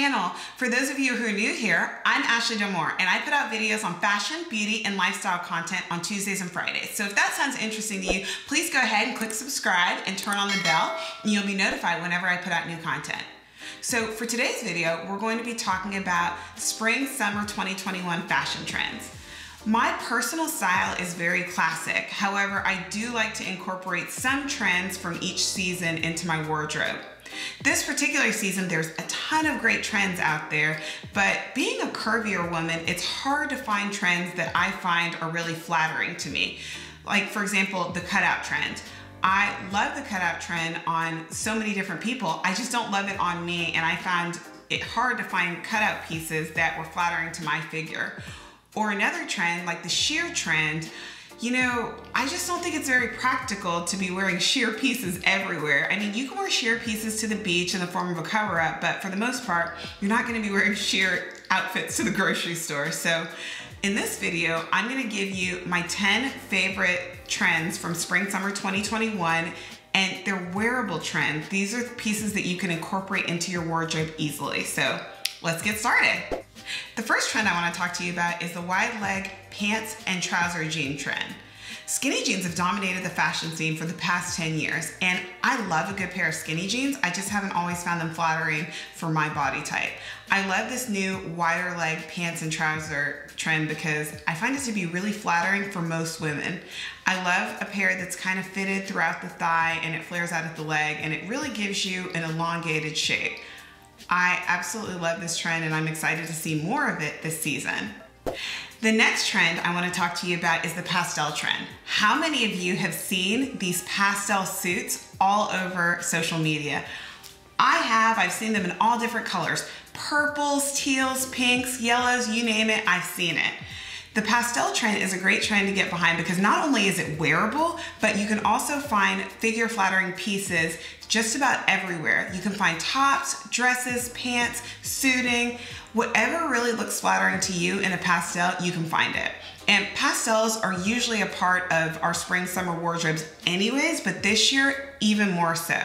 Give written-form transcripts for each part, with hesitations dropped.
channel. For those of you who are new here, I'm Ashley D'Amour, and I put out videos on fashion, beauty, and lifestyle content on Tuesdays and Fridays. So if that sounds interesting to you, please go ahead and click subscribe and turn on the bell, and you'll be notified whenever I put out new content. So for today's video, we're going to be talking about spring/summer 2021 fashion trends. My personal style is very classic. However, I do like to incorporate some trends from each season into my wardrobe. This particular season, there's a ton of great trends out there, but being a curvier woman, it's hard to find trends that I find are really flattering to me. Like, for example, the cutout trend. I love the cutout trend on so many different people. I just don't love it on me, and I found it hard to find cutout pieces that were flattering to my figure. Or another trend, like the sheer trend, you know, I just don't think it's very practical to be wearing sheer pieces everywhere. I mean, you can wear sheer pieces to the beach in the form of a cover-up, but for the most part, you're not gonna be wearing sheer outfits to the grocery store. So in this video, I'm gonna give you my 10 favorite trends from spring/summer 2021, and they're wearable trends. These are pieces that you can incorporate into your wardrobe easily. So let's get started. The first trend I want to talk to you about is the wide leg pants and trouser jean trend. Skinny jeans have dominated the fashion scene for the past 10 years, and I love a good pair of skinny jeans. I just haven't always found them flattering for my body type. I love this new wider leg pants and trouser trend because I find it to be really flattering for most women. I love a pair that's kind of fitted throughout the thigh and it flares out at the leg, and it really gives you an elongated shape. I absolutely love this trend, and I'm excited to see more of it this season. The next trend I want to talk to you about is the pastel trend. How many of you have seen these pastel suits all over social media? I've seen them in all different colors. Purples, teals, pinks, yellows, you name it, I've seen it. The pastel trend is a great trend to get behind because not only is it wearable, but you can also find figure flattering pieces just about everywhere. You can find tops, dresses, pants, suiting, whatever really looks flattering to you in a pastel, you can find it. And pastels are usually a part of our spring/summer wardrobes anyways, but this year, even more so.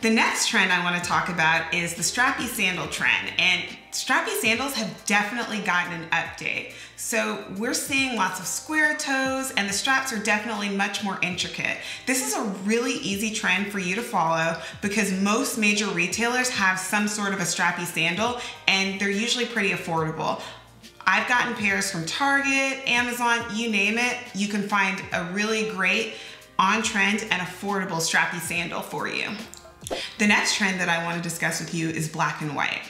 The next trend I want to talk about is the strappy sandal trend, and strappy sandals have definitely gotten an update. So we're seeing lots of square toes, and the straps are definitely much more intricate. This is a really easy trend for you to follow because most major retailers have some sort of a strappy sandal, and they're usually pretty affordable. I've gotten pairs from Target, Amazon, you name it. You can find a really great on-trend and affordable strappy sandal for you. The next trend that I want to discuss with you is black and white.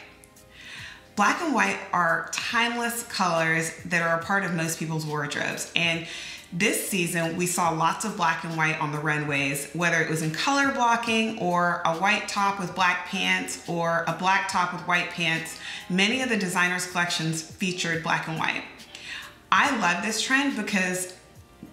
Black and white are timeless colors that are a part of most people's wardrobes. And this season, we saw lots of black and white on the runways, whether it was in color blocking or a white top with black pants or a black top with white pants. Many of the designers' collections featured black and white. I love this trend because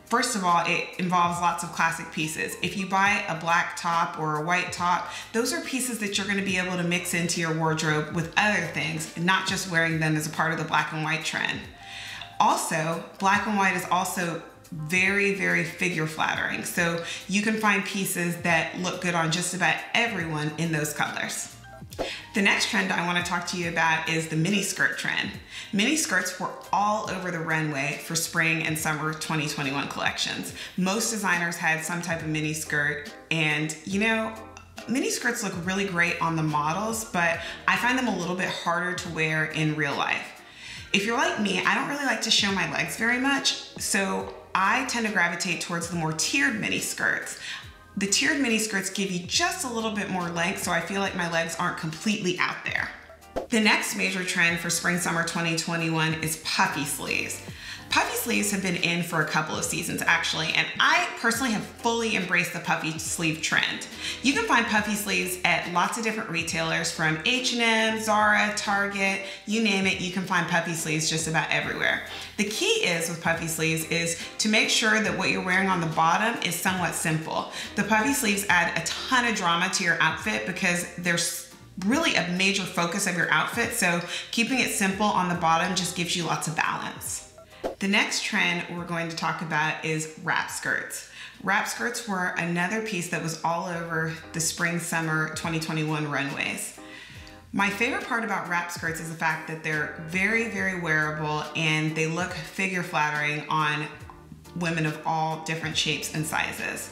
first of all, it involves lots of classic pieces. If you buy a black top or a white top, those are pieces that you're going to be able to mix into your wardrobe with other things, not just wearing them as a part of the black and white trend. Also, black and white is also very, very figure flattering. So you can find pieces that look good on just about everyone in those colors. The next trend I want to talk to you about is the mini skirt trend. Mini skirts were all over the runway for spring and summer 2021 collections. Most designers had some type of mini skirt, and you know, mini skirts look really great on the models, but I find them a little bit harder to wear in real life. If you're like me, I don't really like to show my legs very much, so I tend to gravitate towards the more tiered mini skirts. The tiered mini skirts give you just a little bit more length, so I feel like my legs aren't completely out there. The next major trend for spring/summer 2021 is puffy sleeves. Puffy sleeves have been in for a couple of seasons actually, and I personally have fully embraced the puffy sleeve trend. You can find puffy sleeves at lots of different retailers from H&M, Zara, Target, you name it, you can find puffy sleeves just about everywhere. The key is with puffy sleeves is to make sure that what you're wearing on the bottom is somewhat simple. The puffy sleeves add a ton of drama to your outfit because there's really a major focus of your outfit, so keeping it simple on the bottom just gives you lots of balance. The next trend we're going to talk about is wrap skirts. Wrap skirts were another piece that was all over the spring/summer 2021 runways. My favorite part about wrap skirts is the fact that they're very, very wearable and they look figure flattering on women of all different shapes and sizes.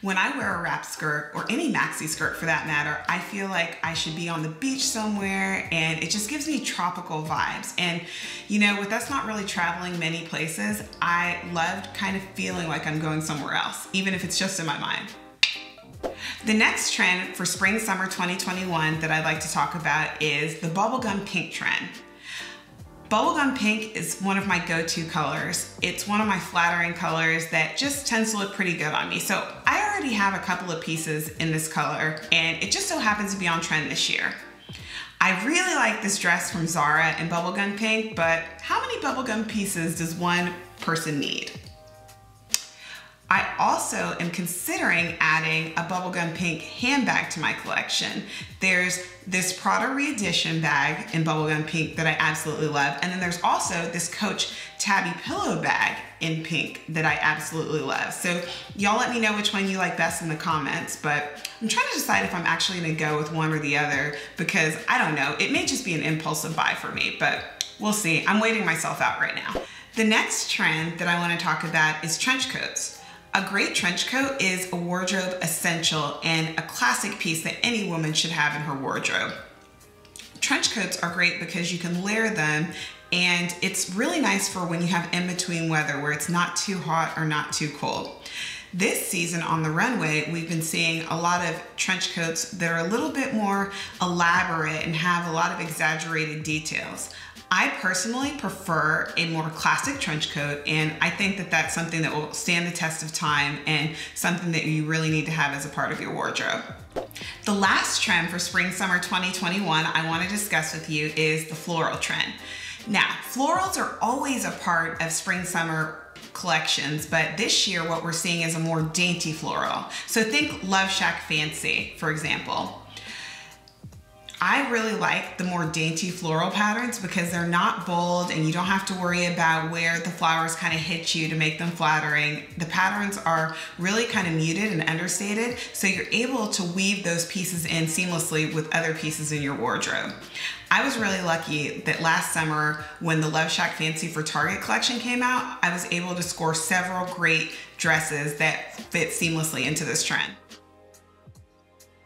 When I wear a wrap skirt, or any maxi skirt for that matter, I feel like I should be on the beach somewhere, and it just gives me tropical vibes. And you know, with us not really traveling many places, I loved kind of feeling like I'm going somewhere else, even if it's just in my mind. The next trend for spring summer 2021 that I'd like to talk about is the bubblegum pink trend. Bubblegum pink is one of my go-to colors. It's one of my flattering colors that just tends to look pretty good on me. So I already have a couple of pieces in this color, and it just so happens to be on trend this year. I really like this dress from Zara in bubblegum pink, but how many bubblegum pieces does one person need? I also am considering adding a bubblegum pink handbag to my collection. There's this Prada Reedition bag in bubblegum pink that I absolutely love. And then there's also this Coach Tabby pillow bag in pink that I absolutely love. So y'all let me know which one you like best in the comments, but I'm trying to decide if I'm actually gonna go with one or the other, because I don't know, it may just be an impulsive buy for me, but we'll see. I'm waiting myself out right now. The next trend that I wanna talk about is trench coats. A great trench coat is a wardrobe essential and a classic piece that any woman should have in her wardrobe. Trench coats are great because you can layer them, and it's really nice for when you have in-between weather where it's not too hot or not too cold. This season on the runway, we've been seeing a lot of trench coats that are a little bit more elaborate and have a lot of exaggerated details. I personally prefer a more classic trench coat, and I think that that's something that will stand the test of time and something that you really need to have as a part of your wardrobe. The last trend for spring summer 2021 I want to discuss with you is the floral trend. Now, florals are always a part of spring summer collections, but this year what we're seeing is a more dainty floral. So think Love Shack Fancy, for example. I really like the more dainty floral patterns because they're not bold and you don't have to worry about where the flowers kind of hit you to make them flattering. The patterns are really kind of muted and understated, so you're able to weave those pieces in seamlessly with other pieces in your wardrobe. I was really lucky that last summer when the Love Shack Fancy for Target collection came out, I was able to score several great dresses that fit seamlessly into this trend.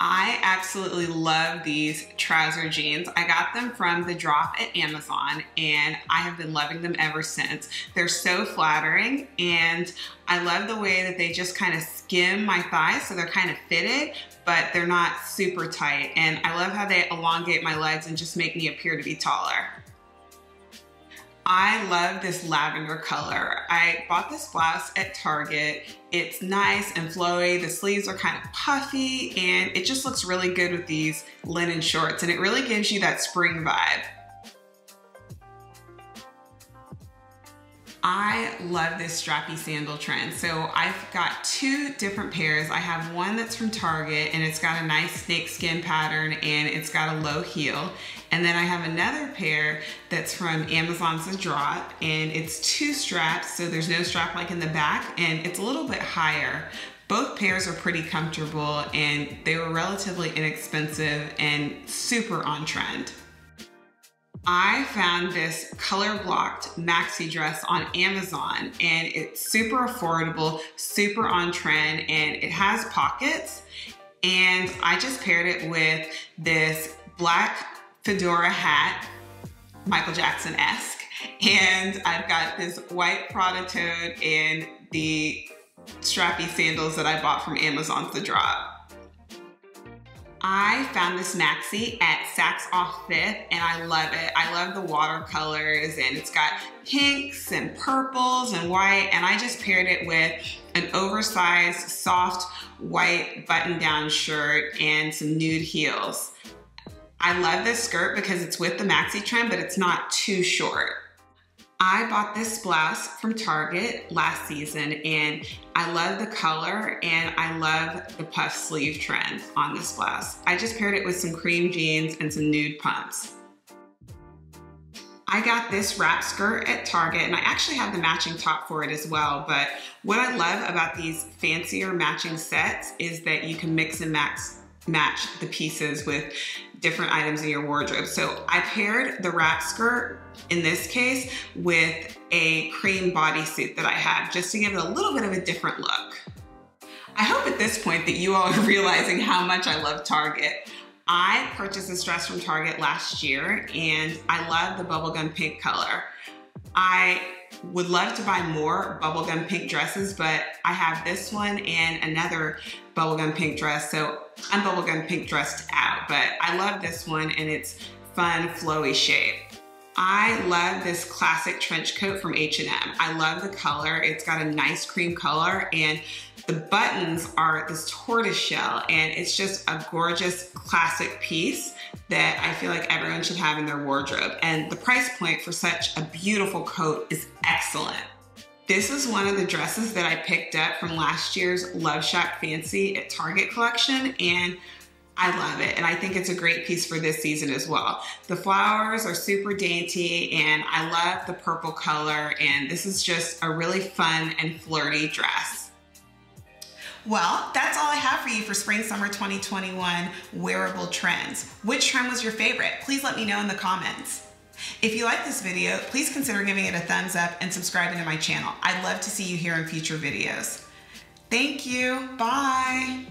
I absolutely love these trouser jeans. I got them from the drop at Amazon and I have been loving them ever since. They're so flattering and I love the way that they just kind of skim my thighs, so they're kind of fitted, but they're not super tight. And I love how they elongate my legs and just make me appear to be taller. I love this lavender color. I bought this blouse at Target. It's nice and flowy. The sleeves are kind of puffy and it just looks really good with these linen shorts, and it really gives you that spring vibe. I love this strappy sandal trend. So I've got two different pairs. I have one that's from Target and it's got a nice snakeskin pattern and it's got a low heel. And then I have another pair that's from Amazon's The Drop, and it's two straps, so there's no strap like in the back, and it's a little bit higher. Both pairs are pretty comfortable and they were relatively inexpensive and super on trend. I found this color blocked maxi dress on Amazon and it's super affordable, super on trend, and it has pockets. And I just paired it with this black fedora hat, Michael Jackson-esque, and I've got this white Prada tote and the strappy sandals that I bought from Amazon's The Drop. I found this maxi at Saks Off Fifth and I love it. I love the watercolors and it's got pinks and purples and white, and I just paired it with an oversized soft white button-down shirt and some nude heels. I love this skirt because it's with the maxi trend, but it's not too short. I bought this blouse from Target last season and I love the color and I love the puff sleeve trend on this blouse. I just paired it with some cream jeans and some nude pumps. I got this wrap skirt at Target and I actually have the matching top for it as well, but what I love about these fancier matching sets is that you can mix and match the pieces with different items in your wardrobe. So I paired the wrap skirt in this case with a cream bodysuit that I have, just to give it a little bit of a different look. I hope at this point that you all are realizing how much I love Target. I purchased this dress from Target last year and I love the bubblegum pink color. I would love to buy more bubblegum pink dresses, but I have this one and another bubblegum pink dress, so I'm bubblegum pink dressed out, but I love this one and it's fun, flowy shape. I love this classic trench coat from H&M. I love the color. It's got a nice cream color and the buttons are this tortoise shell, and it's just a gorgeous classic piece that I feel like everyone should have in their wardrobe. And the price point for such a beautiful coat is excellent. This is one of the dresses that I picked up from last year's Love Shack Fancy at Target collection, and I love it, and I think it's a great piece for this season as well. The flowers are super dainty, and I love the purple color, and this is just a really fun and flirty dress. Well, that's all I have for you for Spring Summer 2021 wearable trends. Which trend was your favorite? Please let me know in the comments. If you like this video, please consider giving it a thumbs up and subscribing to my channel. I'd love to see you here in future videos. Thank you. Bye.